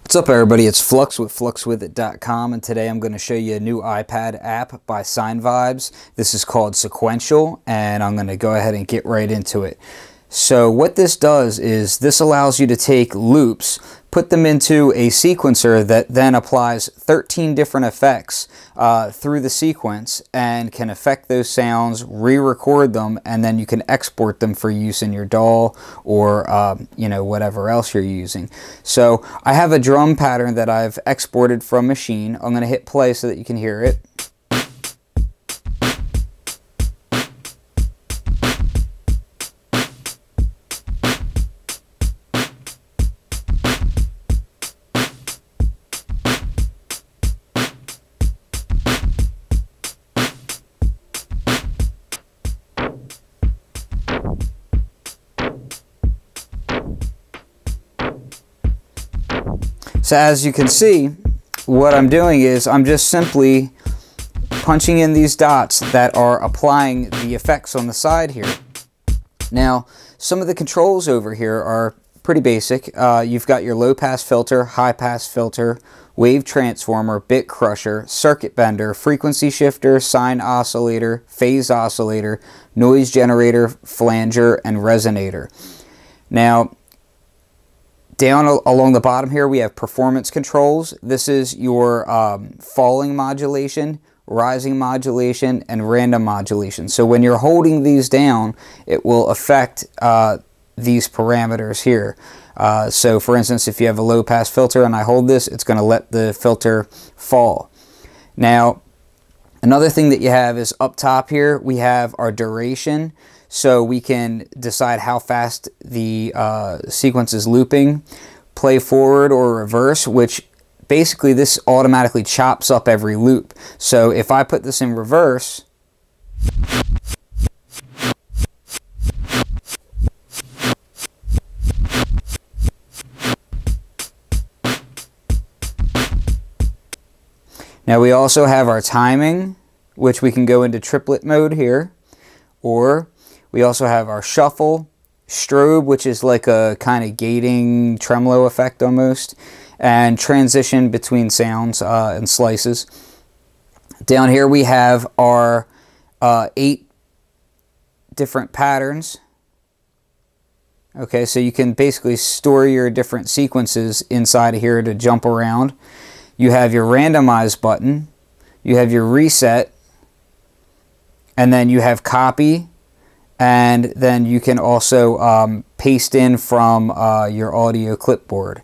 What's up, everybody? It's Flux with fluxwithit.com, and today I'm going to show you a new iPad app by SineVibes. This is called Sequential, and I'm going to go ahead and get right into it. So what this does is this allows you to take loops, put them into a sequencer that then applies 13 different effects through the sequence and can affect those sounds, re-record them, and then you can export them for use in your DAW or whatever else you're using. So I have a drum pattern that I've exported from Maschine. I'm going to hit play so that you can hear it. So as you can see, what I'm doing is I'm just simply punching in these dots that are applying the effects on the side here. Now, some of the controls over here are pretty basic. You've got your low pass filter, high pass filter, wave transformer, bit crusher, circuit bender, frequency shifter, sine oscillator, phase oscillator, noise generator, flanger, and resonator. Now, down along the bottom here, we have performance controls. This is your falling modulation, rising modulation, and random modulation. So when you're holding these down, it will affect these parameters here. So for instance, if you have a low pass filter and I hold this, it's going to let the filter fall. Now, another thing that you have is up top here, we have our duration. So we can decide how fast the sequence is looping, play forward or reverse, which basically this automatically chops up every loop. So if I put this in reverse, now we also have our timing, which we can go into triplet mode here, or we also have our shuffle, strobe, which is like a kind of gating tremolo effect almost, and transition between sounds and slices. Down here we have our 8 different patterns. Okay, so you can basically store your different sequences inside of here to jump around. You have your randomize button, you have your reset, and then you have copy. And then you can also paste in from your audio clipboard.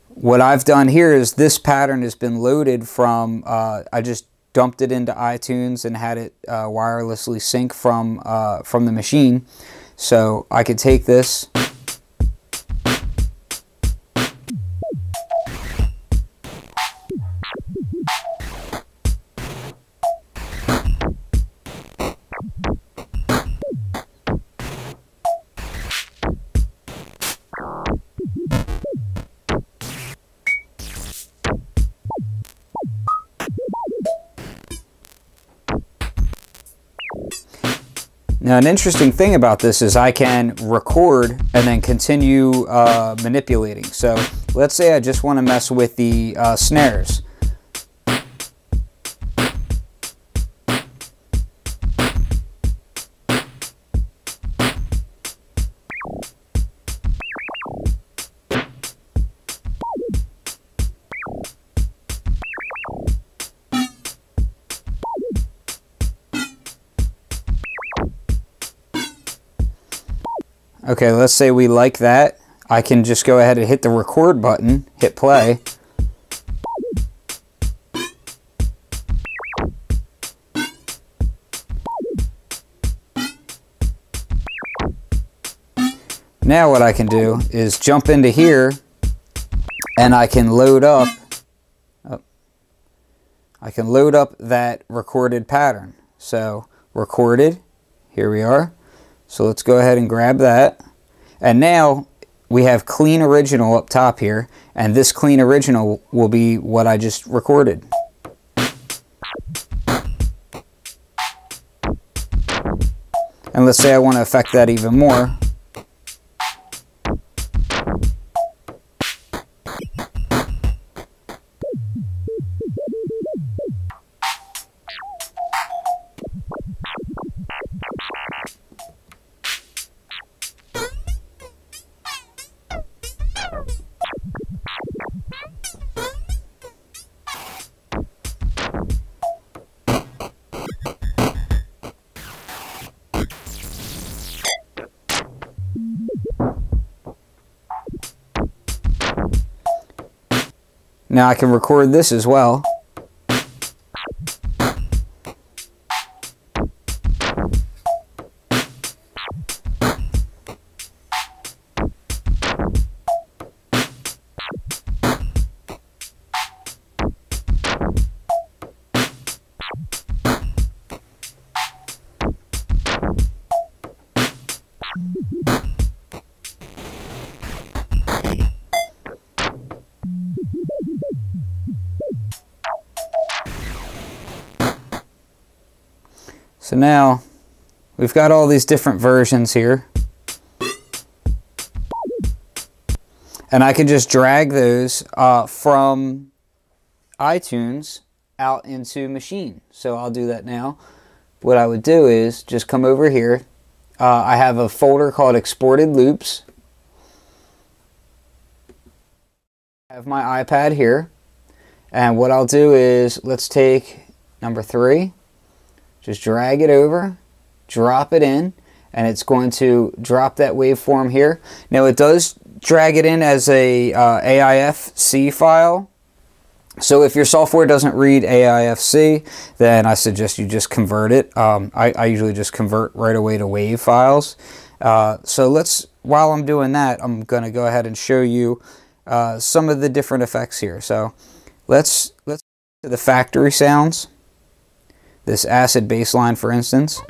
What I've done here is this pattern has been loaded from, I just dumped it into iTunes and had it wirelessly sync from the machine. So I could take this. Now, an interesting thing about this is I can record and then continue manipulating. So let's say I just want to mess with the snares. Okay, let's say we like that. I can just go ahead and hit the record button, hit play. Now what I can do is jump into here and I can load up that recorded pattern. So recorded, here we are. So let's go ahead and grab that. And now we have clean original up top here, and this clean original will be what I just recorded. And let's say I want to affect that even more. Now I can record this as well. So now we've got all these different versions here, and I can just drag those from iTunes out into Maschine. So I'll do that now. What I would do is just come over here. I have a folder called Exported Loops. I have my iPad here, and what I'll do is, let's take number 3. Just drag it over, drop it in, and it's going to drop that waveform here. Now it does drag it in as a AIFC file. So if your software doesn't read AIFC, then I suggest you just convert it. I usually just convert right away to WAV files. So while I'm doing that, I'm going to go ahead and show you some of the different effects here. So let's do the factory sounds. This acid bass line, for instance.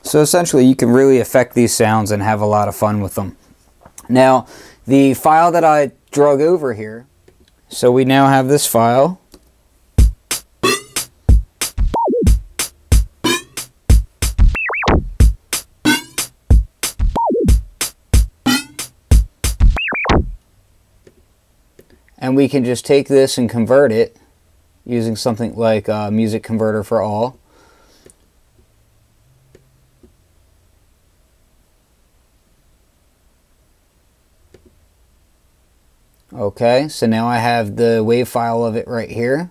So essentially you can really affect these sounds and have a lot of fun with them. Now the file that I drug over here, so we now have this file. And we can just take this and convert it using something like Music Converter for All. Okay, so now I have the WAV file of it right here.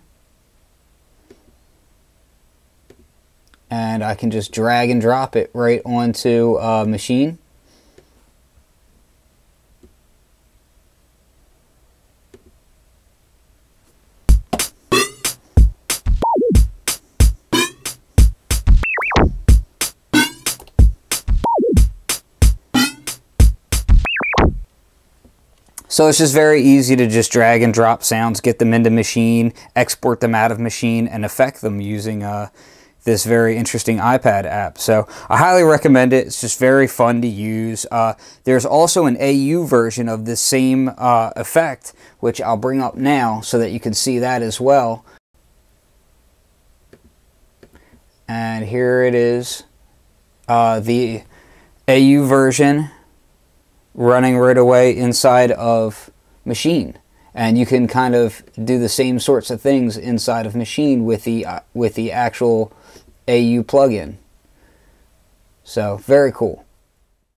And I can just drag and drop it right onto Maschine. So it's just very easy to just drag and drop sounds, get them into Maschine, export them out of Maschine, and affect them using this very interesting iPad app. So I highly recommend it. It's just very fun to use. There's also an AU version of this same effect, which I'll bring up now so that you can see that as well. And here it is, the AU version running right away inside of Maschine, and you can kind of do the same sorts of things inside of Maschine with the actual AU plugin. So very cool.